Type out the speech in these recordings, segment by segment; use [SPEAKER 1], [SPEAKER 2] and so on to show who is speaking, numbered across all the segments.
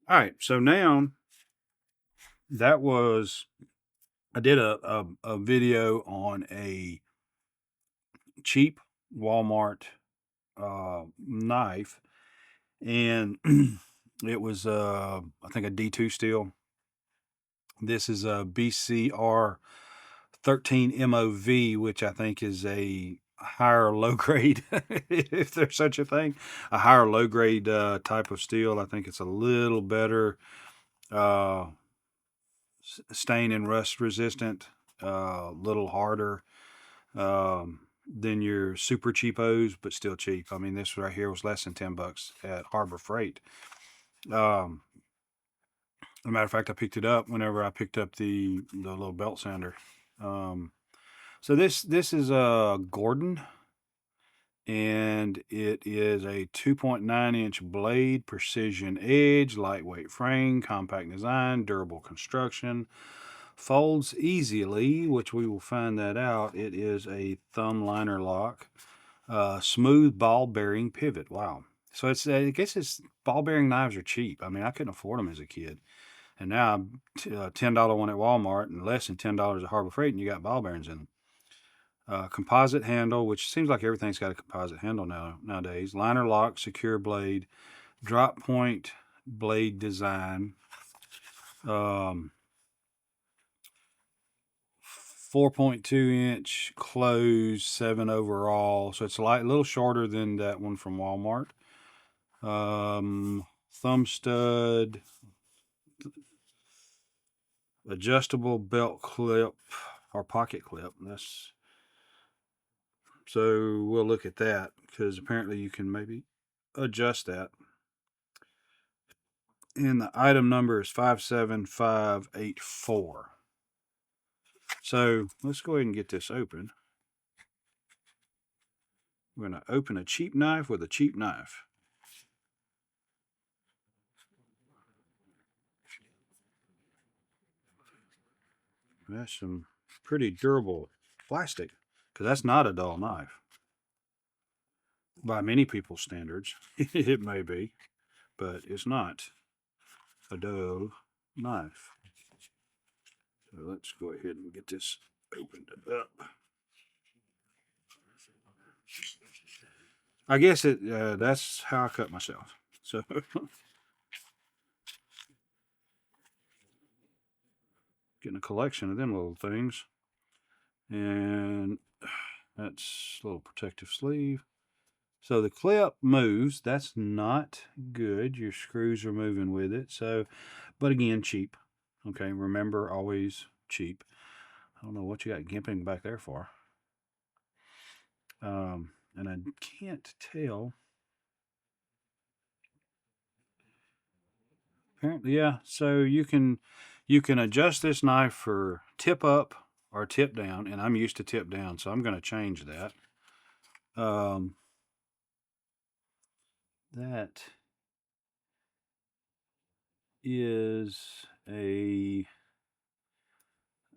[SPEAKER 1] All right, so now that was I did a video on a cheap Walmart knife, and it was I think a D2 steel. This is a BCR 13 MOV, which I think is a higher low grade, if there's such a thing, a higher low grade type of steel. I think it's a little better uh, stain and rust resistant, a little harder than your super cheapos, but still cheap. I mean, this right here was less than $10 at Harbor Freight. Um, as a matter of fact, I picked it up whenever I picked up the little belt sander. Um, so this is a Gordon, and it is a 2.9-inch blade, precision edge, lightweight frame, compact design, durable construction, folds easily, which we will find that out. It is a thumb liner lock, smooth ball bearing pivot. Wow. So it's I guess it's ball bearing knives are cheap. I mean, I couldn't afford them as a kid, and now $10 one at Walmart and less than $10 at Harbor Freight, and you got ball bearings in them. Composite handle, which seems like everything's got a composite handle nowadays. Liner lock, secure blade, drop point blade design. 4.2-inch closed, 7 overall. So it's a little shorter than that one from Walmart. Thumb stud, adjustable belt clip or pocket clip. So we'll look at that because apparently you can maybe adjust that. And the item number is 57584. So let's go ahead and get this open. We're going to open a cheap knife with a cheap knife. That's some pretty durable plastic, because that's not a dull knife. By many people's standards, it may be, but it's not a dull knife. So let's go ahead and get this opened up. I guess that's how I cut myself. So getting a collection of them little things. And that's a little protective sleeve. So the clip moves. That's not good. Your screws are moving with it. So, but again, cheap. Okay, remember, always cheap. I don't know what you got gimping back there for. And I can't tell. Apparently, yeah. So you can adjust this knife for tip up or tip down, and I'm used to tip down, so I'm going to change that. That is a,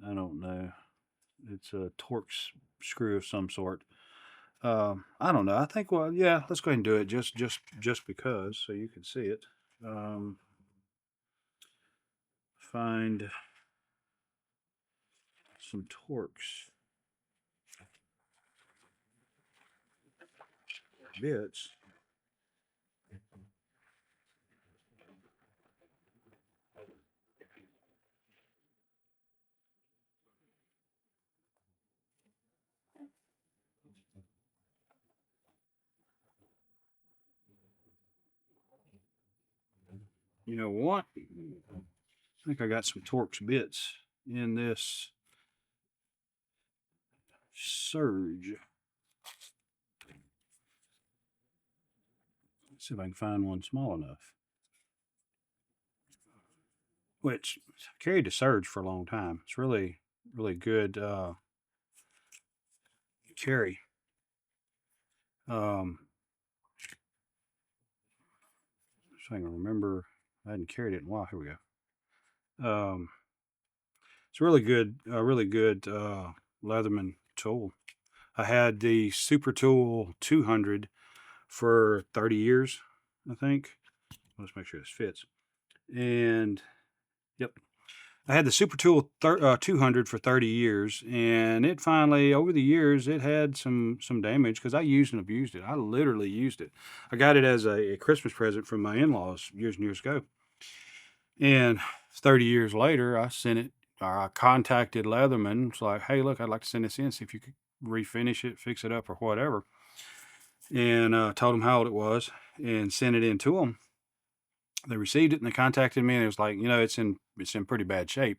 [SPEAKER 1] I don't know. It's a Torx screw of some sort. I don't know. I think, well, yeah, let's go ahead and do it just because, so you can see it. Find some Torx bits. You know what? I think I got some Torx bits in this Surge. Let's see if I can find one small enough. Which I carried the Surge for a long time. It's really, really good carry. So I can remember. I hadn't carried it in a while. Here we go. It's really good Leatherman tool. I had the Super Tool 200 for 30 years, I think. Let's make sure this fits. And yep, I had the Super Tool 200 for 30 years, and it finally, over the years, it had some damage because I used and abused it. I literally used it. I got it as a Christmas present from my in-laws years and years ago. And 30 years later, I sent it, or I contacted Leatherman. It's like, hey, look, I'd like to send this in, see if you could refinish it, fix it up, or whatever. And told them how old it was and sent it in to them. They received it and they contacted me, and it was like, it's in pretty bad shape.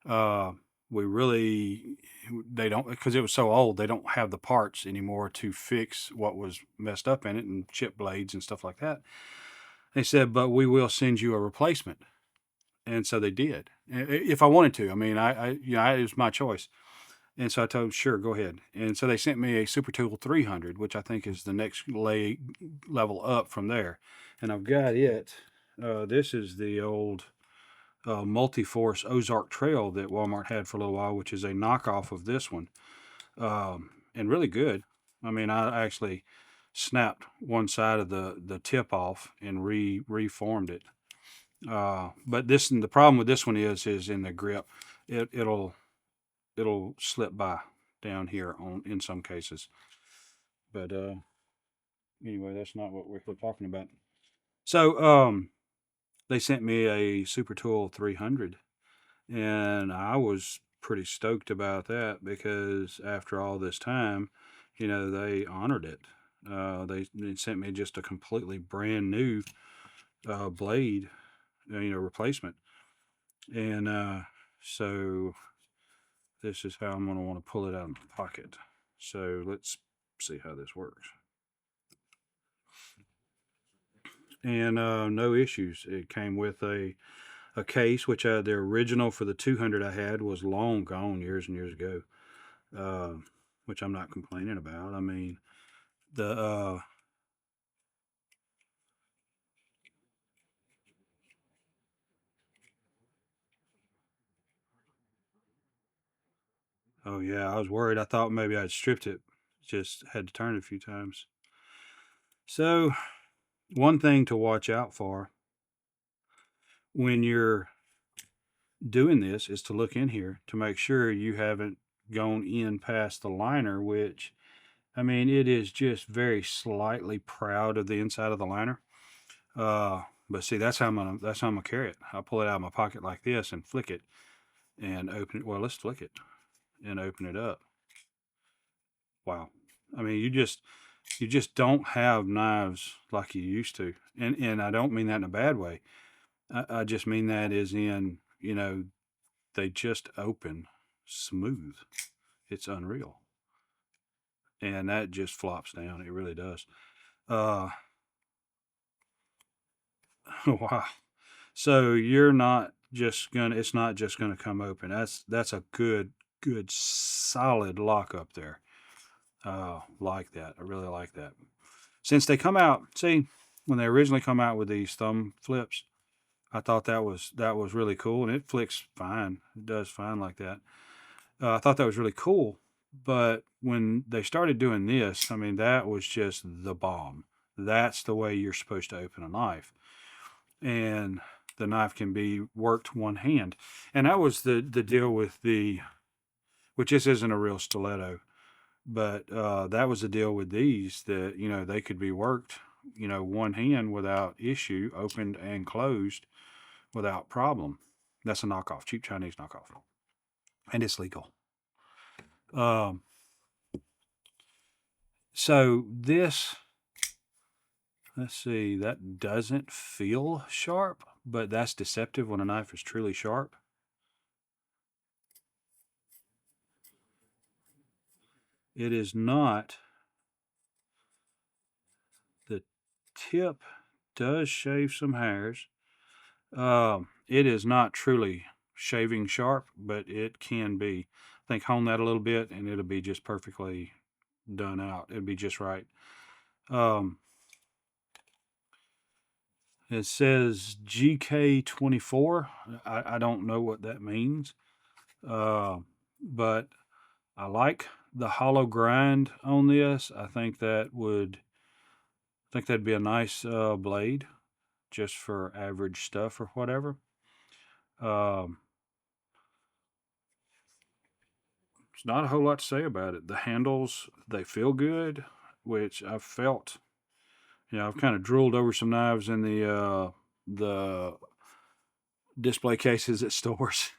[SPEAKER 1] Uh, we really, they don't, because it was so old, they don't have the parts anymore to fix what was messed up in it and chip blades and stuff like that. They said, but we will send you a replacement. And so they did. If I wanted to, I mean, it was my choice. And so I told them, sure, go ahead. And so they sent me a Super Tool 300, which I think is the next level up from there. And I've got it. This is the old Multi-Force Ozark Trail that Walmart had for a little while, which is a knockoff of this one, and really good. I mean, I actually snapped one side of the tip off and reformed it. But the problem with this one is in the grip. It'll slip by down here in some cases. But anyway, that's not what we're talking about. So they sent me a Super Tool 300, and I was pretty stoked about that because after all this time, they honored it. They sent me just a completely brand new blade, replacement. And so this is how I'm going to want to pull it out of my pocket. So let's see how this works. And no issues. It came with a case, which the original for the 200 I had was long gone years and years ago, which I'm not complaining about. I mean, the oh yeah, I was worried. I thought maybe I'd stripped it. Just had to turn it a few times. So one thing to watch out for when you're doing this is to look in here to make sure you haven't gone in past the liner, which, I mean, it is just very slightly proud of the inside of the liner. But see, that's how I'm gonna carry it. I'll pull it out of my pocket like this and flick it and open it. Well, let's flick it and open it up. Wow. I mean, you just don't have knives like you used to. And I don't mean that in a bad way. I just mean that as in, they just open smooth. It's unreal. And that just flops down. It really does. Uh, wow. So it's not just gonna come open. That's a good solid lock up there. Like that. I really like that. Since they come out, see, when they originally come out with these thumb flips, I thought that was really cool, and it flicks fine. It does fine like that. I thought that was really cool, but when they started doing this, I mean, that was just the bomb. That's the way you're supposed to open a knife, and the knife can be worked one hand, and that was the deal with which this isn't a real stiletto, but that was the deal with these, that they could be worked one hand without issue, opened and closed without problem. That's a knockoff, cheap Chinese knockoff, and it's legal. Um, so this, let's see, that doesn't feel sharp, but that's deceptive when a knife is truly sharp. It is not. The tip does shave some hairs. It is not truly shaving sharp, but it can be. I think hone that a little bit and it'll be just perfectly done out. It'll be just right. Um, it says GK24. I don't know what that means. But I like the hollow grind on this. I think that'd be a nice blade. just for average stuff or whatever. Um, There's not a whole lot to say about it. The handles, they feel good, which I've felt. I've kind of drooled over some knives in the display cases at stores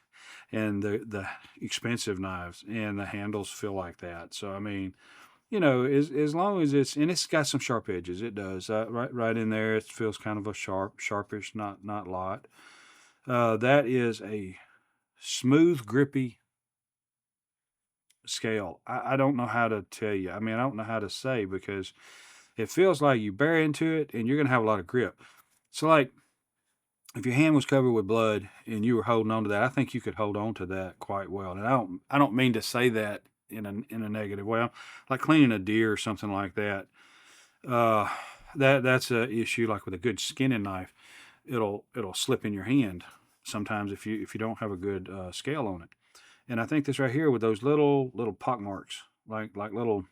[SPEAKER 1] and the expensive knives, and the handles feel like that. So I mean, as long as it's got some sharp edges, it does. Right in there, it feels kind of a sharpish, not a lot. That is a smooth, grippy scale. I don't know how to tell you. I mean, I don't know how to say, because it feels like you bury into it and you're gonna have a lot of grip. So like if your hand was covered with blood and you were holding on to that, I think you could hold on to that quite well. And I don't mean to say that in a negative way. Like cleaning a deer or something like that. Uh, that's a issue. Like with a good skinning knife, it'll slip in your hand sometimes if you don't have a good scale on it. And I think this right here with those little pock marks, like little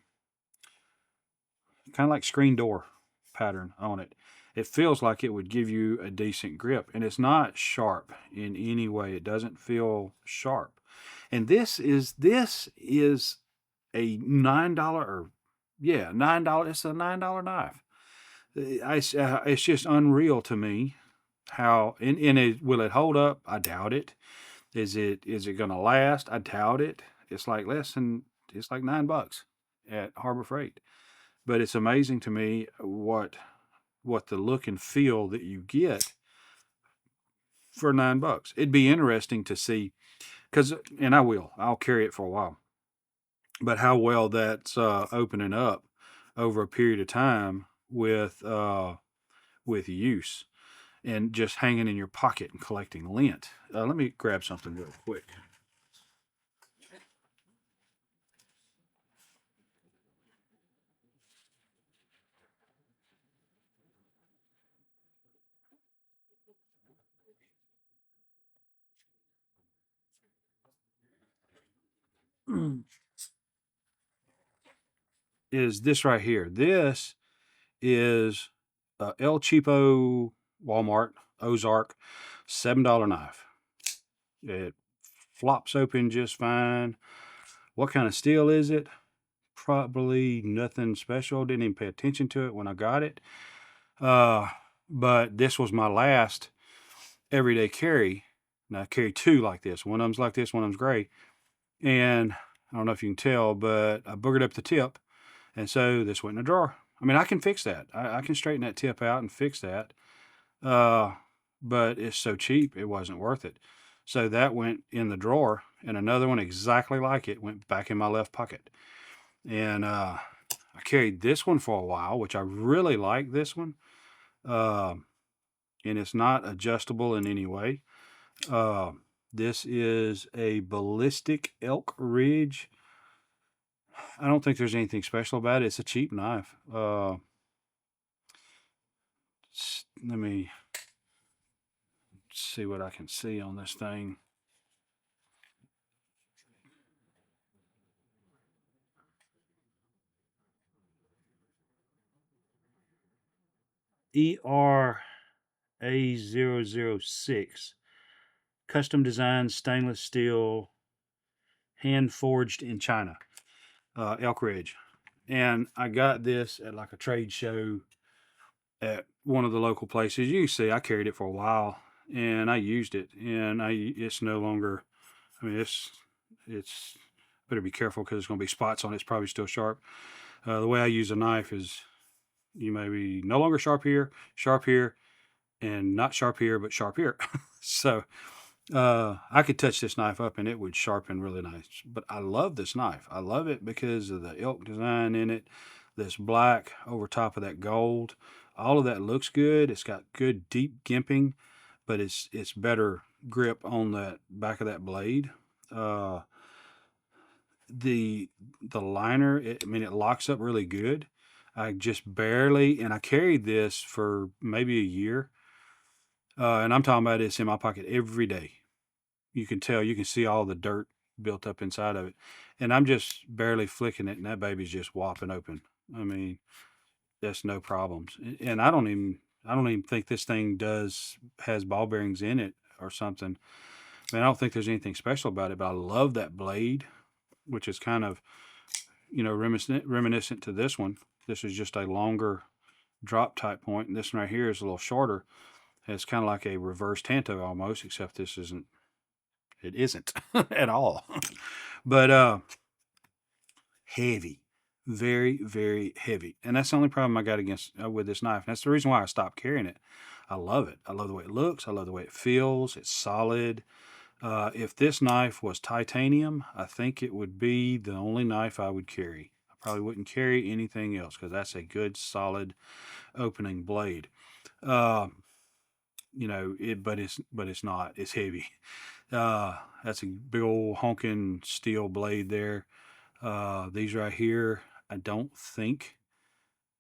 [SPEAKER 1] kind of like screen door pattern on it. It feels like it would give you a decent grip, and it's not sharp in any way. It doesn't feel sharp. And this is a $9 or yeah, $9. It's a $9 knife. It's just unreal to me how will it hold up? I doubt it. Is it going to last? I doubt it. It's like it's like $9 at Harbor Freight. But it's amazing to me what the look and feel that you get for $9. It'd be interesting to see, and I'll carry it for a while, but how well that's opening up over a period of time with use and just hanging in your pocket and collecting lint. Let me grab something real quick. Is this right here? This is El Cheapo Walmart Ozark $7 knife. It flops open just fine. What kind of steel is it? Probably nothing special. Didn't even pay attention to it when I got it. Uh, but this was my last everyday carry. And I carry two like this. One of them's like this, one of them's gray. And I don't know if you can tell, but I boogered up the tip. And so this went in a drawer. I mean, I can fix that. I can straighten that tip out and fix that. Uh, but it's so cheap, it wasn't worth it. So that went in the drawer, and another one exactly like it went back in my left pocket. And I carried this one for a while, which I really like this one. Uh, and it's not adjustable in any way. Uh, this is a ballistic elk ridge. I don't think there's anything special about it. It's a cheap knife. Let me see what I can see on this thing. ERA006, custom designed stainless steel, hand forged in China, elk ridge. And I got this at like a trade show at one of the local places. You see, I carried it for a while and I used it, and it's no longer. I mean, it's better be careful because there's going to be spots on it. It's probably still sharp. The way I use a knife is you may be no longer sharp here, and not sharp here, but sharp here. So I could touch this knife up and it would sharpen really nice. But I love this knife. I love it because of the elk design in it. This black over top of that gold. All of that looks good. It's got good deep gimping, but it's better grip on that back of that blade. Uh, the liner, I mean, it locks up really good. I just barely, and I carried this for maybe a year. And I'm talking about it's in my pocket every day. You can tell, you can see all the dirt built up inside of it. And I'm just barely flicking it, and that baby's just whopping open. I mean, that's no problems. And I don't even I don't even think this thing has ball bearings in it or something. I mean, I don't think there's anything special about it, but I love that blade, which is kind of, reminiscent to this one. This is just a longer drop type point, and this one right here is a little shorter. It's kind of like a reverse Tanto almost, except this isn't. It isn't at all. But heavy, very very heavy, and that's the only problem I got against with this knife. And that's the reason why I stopped carrying it. I love it. I love the way it looks. I love the way it feels. It's solid. If this knife was titanium, I think it would be the only knife I would carry. I probably wouldn't carry anything else because that's a good solid opening blade. But it's not. It's heavy. That's a big old honking steel blade there. These right here, I don't think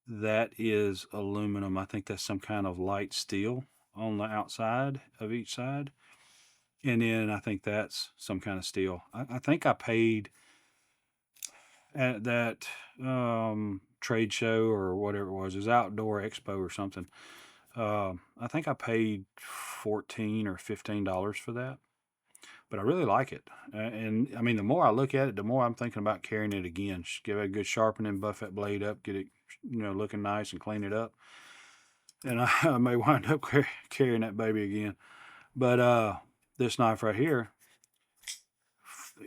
[SPEAKER 1] that is aluminum. I think that's some kind of light steel on the outside of each side. And then I think that's some kind of steel. I think I paid at that trade show or whatever it was Outdoor Expo or something. I think I paid $14 or $15 for that, but I really like it. And I mean, the more I look at it, the more I'm thinking about carrying it again. Give it a good sharpening, buff that blade up, get it, looking nice and clean it up. And I may wind up carrying that baby again. But this knife right here,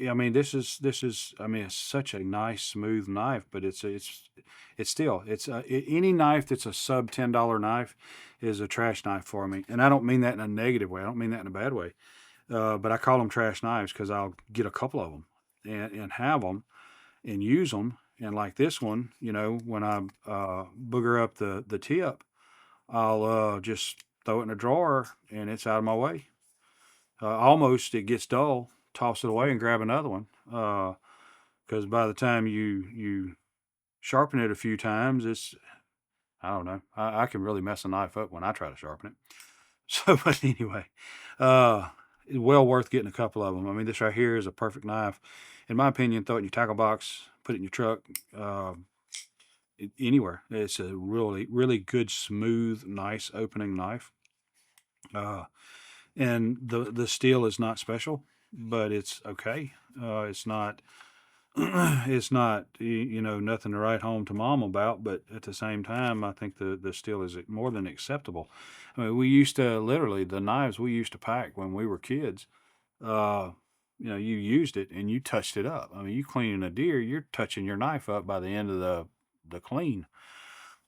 [SPEAKER 1] I mean, this is. I mean, it's such a nice, smooth knife, but it's still any knife that's a sub $10 knife is a trash knife for me, and I don't mean that in a negative way. I don't mean that in a bad way. But I call them trash knives because I'll get a couple of them and have them and use them. And like this one, when I booger up the tip, I'll just throw it in a drawer and it's out of my way. Almost it gets dull, toss it away and grab another one. Because by the time you sharpen it a few times, I don't know. I can really mess a knife up when I try to sharpen it. So, but anyway, well worth getting a couple of them. I mean, this right here is a perfect knife, in my opinion. Throw it in your tackle box, put it in your truck, anywhere. It's a really really good, smooth, nice opening knife. And the steel is not special, but it's okay. It's not it's not nothing to write home to mom about, but at the same time I think the steel is more than acceptable. I mean, we used to literally, the knives we used to pack when we were kids, you used it and you touched it up. I mean, you cleaning a deer, you're touching your knife up by the end of the clean.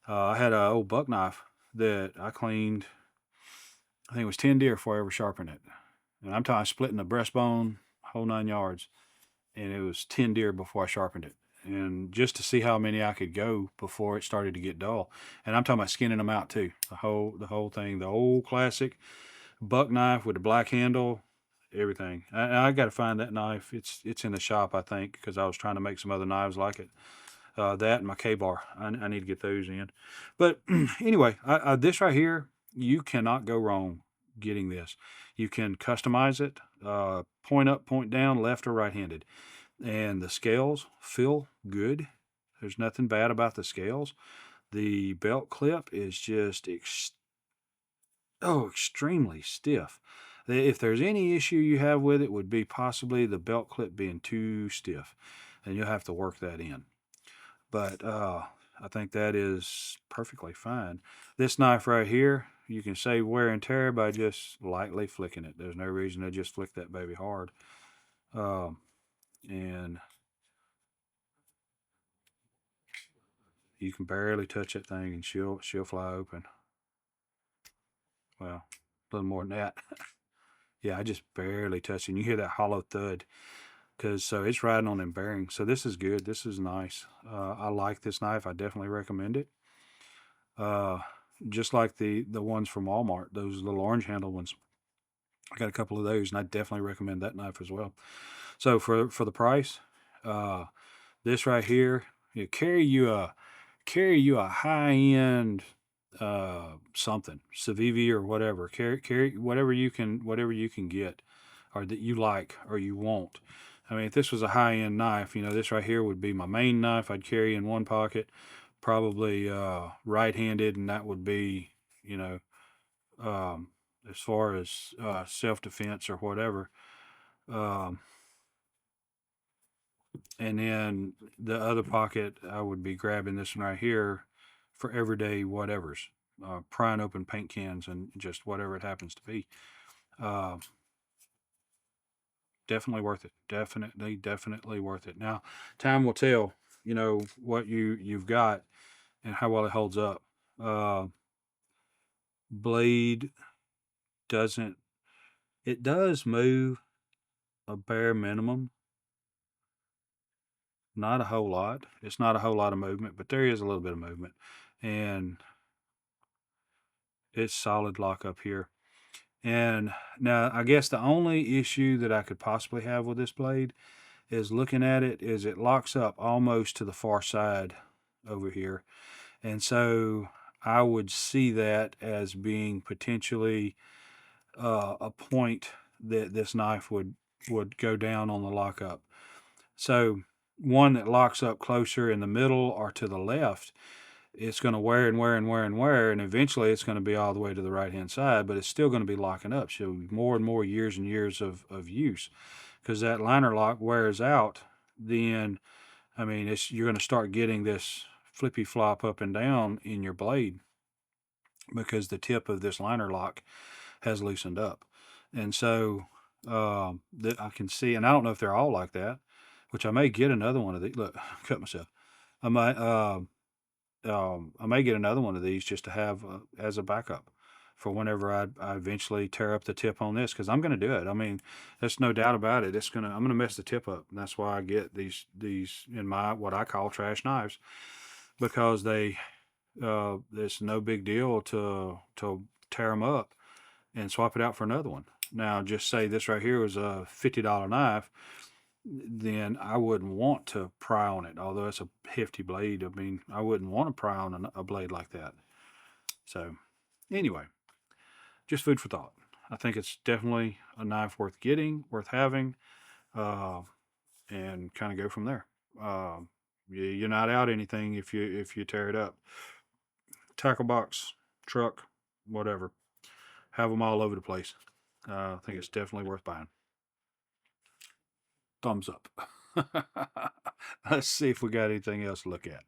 [SPEAKER 1] I had an old buck knife that I cleaned, I think it was 10 deer before I ever sharpened it. And I'm talking splitting the breastbone, whole 9 yards. And it was 10 deer before I sharpened it. And just to see how many I could go before it started to get dull. And I'm talking about skinning them out too. The whole thing, the old classic buck knife with the black handle, everything. I got to find that knife. It's in the shop, I think, because I was trying to make some other knives like it. That and my K-bar. I need to get those in. But anyway, this right here, you cannot go wrong getting this. You can customize it, point up, point down, left or right-handed. And the scales feel good. There's nothing bad about the scales. The belt clip is just extremely stiff. If there's any issue you have with it, would be possibly the belt clip being too stiff, and you'll have to work that in. But I think that is perfectly fine. This knife right here, you can save wear and tear by just lightly flicking it. There's no reason to just flick that baby hard. And you can barely touch that thing and she'll fly open. Well, a little more than that. Yeah, I just barely touch it. And you hear that hollow thud, so it's riding on them bearings. So this is good. This is nice. I like this knife. I definitely recommend it. Just like the ones from Walmart, those little orange handle ones. I got a couple of those, and I definitely recommend that knife as well. So for the price, this right here, carry you a high end something, Civivi or whatever. Carry whatever you can get, or that you like or you want. I mean, if this was a high end knife, this right here would be my main knife I'd carry in one pocket, probably right handed, and that would be you know, as far as self-defense or whatever. Um, and then the other pocket, I would be grabbing this one right here for everyday whatevers, prying open paint cans and just whatever it happens to be. Uh, Definitely worth it. Definitely worth it. Now, time will tell, what you've got and how well it holds up. Uh, Blade doesn't, it does move a bare minimum, not a whole lot. It's not a whole lot of movement, but there is a little bit of movement, and it's solid lock up here. And now, I guess the only issue that I could possibly have with this blade is looking at it is it locks up almost to the far side over here. And so I would see that as being potentially a point that this knife would go down on the lockup. So one that locks up closer in the middle or to the left, it's going to wear and wear and wear and wear, and eventually it's going to be all the way to the right hand side, but it's still going to be locking up. So more and more years and years of use, because that liner lock wears out. Then I mean, you're going to start getting this flippy flop up and down in your blade because the tip of this liner lock has loosened up. And so that I can see, and I don't know if they're all like that, which I may get another one of these. Look, cut myself. I might, I may get another one of these just to have as a backup for whenever I eventually tear up the tip on this, because I'm going to do it. I mean, there's no doubt about it. I'm going to mess the tip up. And that's why I get these in my what I call trash knives, because it's no big deal to tear them up and swap it out for another one. Now, just say this right here was a $50 knife, then I wouldn't want to pry on it. Although it's a hefty blade, I mean, I wouldn't want to pry on a blade like that. So, anyway, just food for thought. I think it's definitely a knife worth getting, worth having, uh, and kind of go from there. Uh, you're not out anything if you tear it up. Tackle box, truck, whatever. Have them all over the place. I think it's definitely worth buying. Thumbs up. Let's see if we got anything else to look at.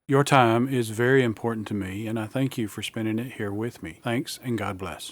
[SPEAKER 1] Your time is very important to me, and I thank you for spending it here with me. Thanks, and God bless.